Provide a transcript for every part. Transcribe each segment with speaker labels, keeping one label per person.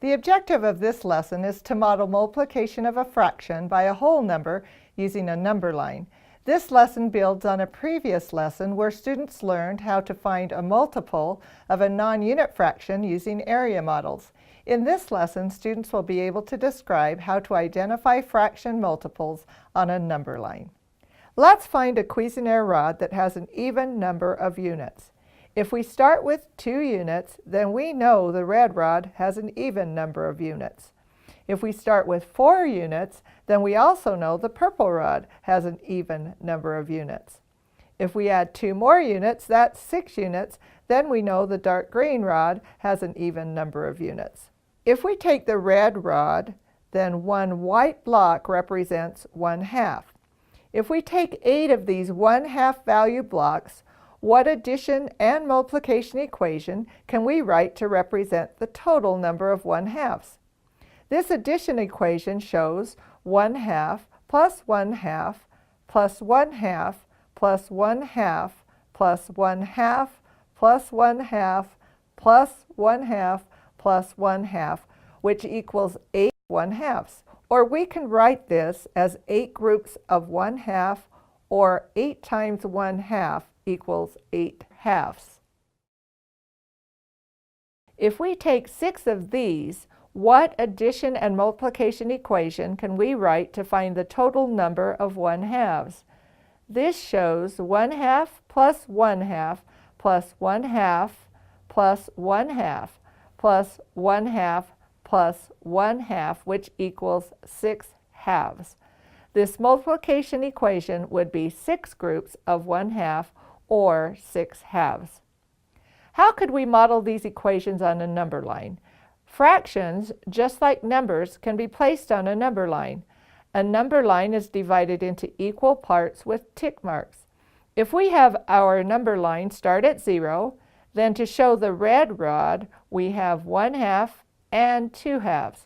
Speaker 1: The objective of this lesson is to model multiplication of a fraction by a whole number using a number line. This lesson builds on a previous lesson where students learned how to find a multiple of a non-unit fraction using area models. In this lesson, students will be able to describe how to identify fraction multiples on a number line. Let's find a Cuisenaire rod that has an even number of units. If we start with 2 units, then we know the red rod has an even number of units. If we start with 4 units, then we also know the purple rod has an even number of units. If we add 2 more units, that's 6 units, then we know the dark green rod has an even number of units. If we take the red rod, then one white block represents 1/2. If we take 8 of these 1/2 value blocks, what addition and multiplication equation can we write to represent the total number of 1/2s? This addition equation shows 1/2 plus 1/2 plus 1/2 plus 1/2 plus 1/2 plus 1/2 plus 1/2 plus 1/2, which equals 8 1/2s. Or we can write this as 8 groups of 1/2, or 8 times 1/2 equals 8 halves. If we take 6 of these, what addition and multiplication equation can we write to find the total number of 1/2s? This shows 1/2 plus 1/2 plus 1/2 plus 1/2 plus 1/2 plus 1/2, which equals 6 halves. This multiplication equation would be 6 groups of 1/2, or 6 halves. How could we model these equations on a number line? Fractions, just like numbers, can be placed on a number line. A number line is divided into equal parts with tick marks. If we have our number line start at 0, then to show the red rod, we have 1/2 and 2 halves.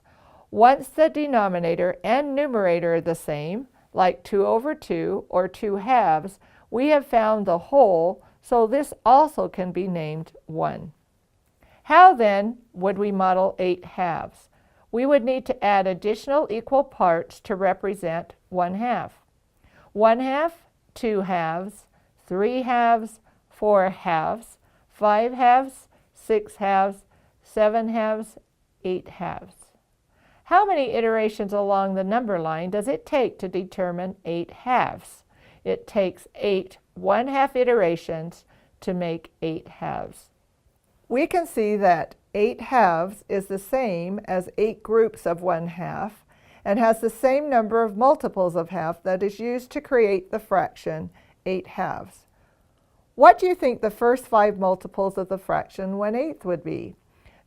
Speaker 1: Once the denominator and numerator are the same, like 2 over 2 or 2 halves, we have found the whole, so this also can be named 1. How then would we model 8 halves? We would need to add additional equal parts to represent 1/2. 1/2, 2 halves, 3 halves, 4 halves, 5 halves, 6 halves, 7 halves, 8 halves. How many iterations along the number line does it take to determine 8 halves? It takes 8 1/2 iterations to make 8 halves. We can see that 8 halves is the same as 8 groups of 1/2 and has the same number of multiples of half that is used to create the fraction 8 halves. What do you think the first 5 multiples of the fraction 1/8 would be?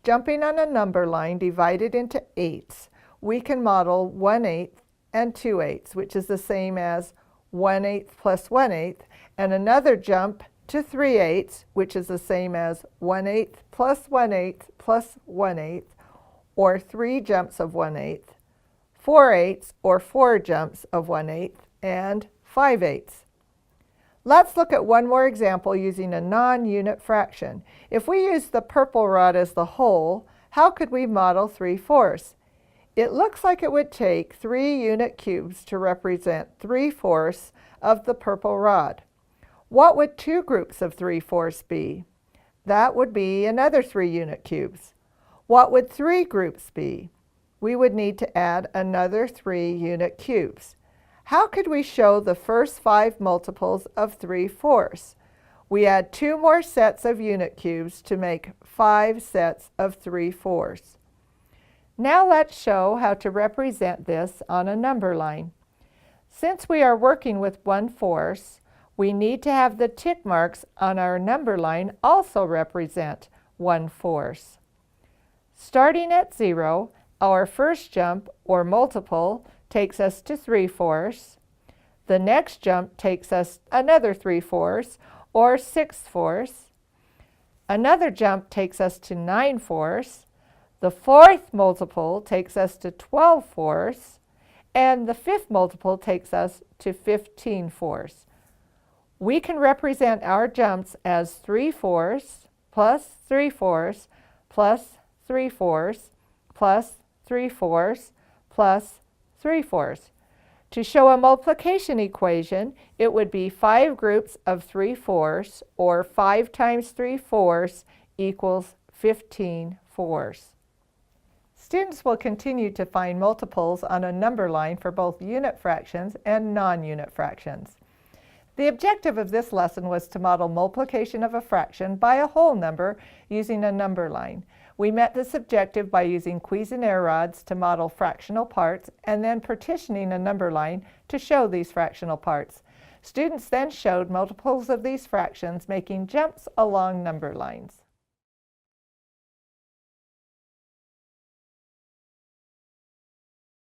Speaker 1: Jumping on a number line divided into 8s, we can model 1/8 and 2/8, which is the same as 1/8 plus 1/8, and another jump to 3/8, which is the same as 1/8 plus 1/8 plus 1/8, or 3 jumps of 1/8, 4/8 or 4 jumps of 1/8, and 5/8. Let's look at one more example using a non-unit fraction. If we use the purple rod as the whole, how could we model 3/4? It looks like it would take 3 unit cubes to represent 3/4 of the purple rod. What would 2 groups of 3/4 be? That would be another 3 unit cubes. What would 3 groups be? We would need to add another 3 unit cubes. How could we show the first 5 multiples of 3/4? We add 2 more sets of unit cubes to make 5 sets of 3/4. Now let's show how to represent this on a number line. Since we are working with 1/4, we need to have the tick marks on our number line also represent 1/4. Starting at 0, our first jump, or multiple, takes us to 3/4. The next jump takes us another 3/4, or 6/4. Another jump takes us to 9/4. The fourth multiple takes us to 12/4, and the fifth multiple takes us to 15/4. We can represent our jumps as 3/4 plus 3/4 plus 3/4 plus 3/4 plus 3/4. To show a multiplication equation, it would be 5 groups of 3/4, or 5 times 3/4 equals 15/4. Students will continue to find multiples on a number line for both unit fractions and non-unit fractions. The objective of this lesson was to model multiplication of a fraction by a whole number using a number line. We met this objective by using Cuisenaire rods to model fractional parts and then partitioning a number line to show these fractional parts. Students then showed multiples of these fractions making jumps along number lines.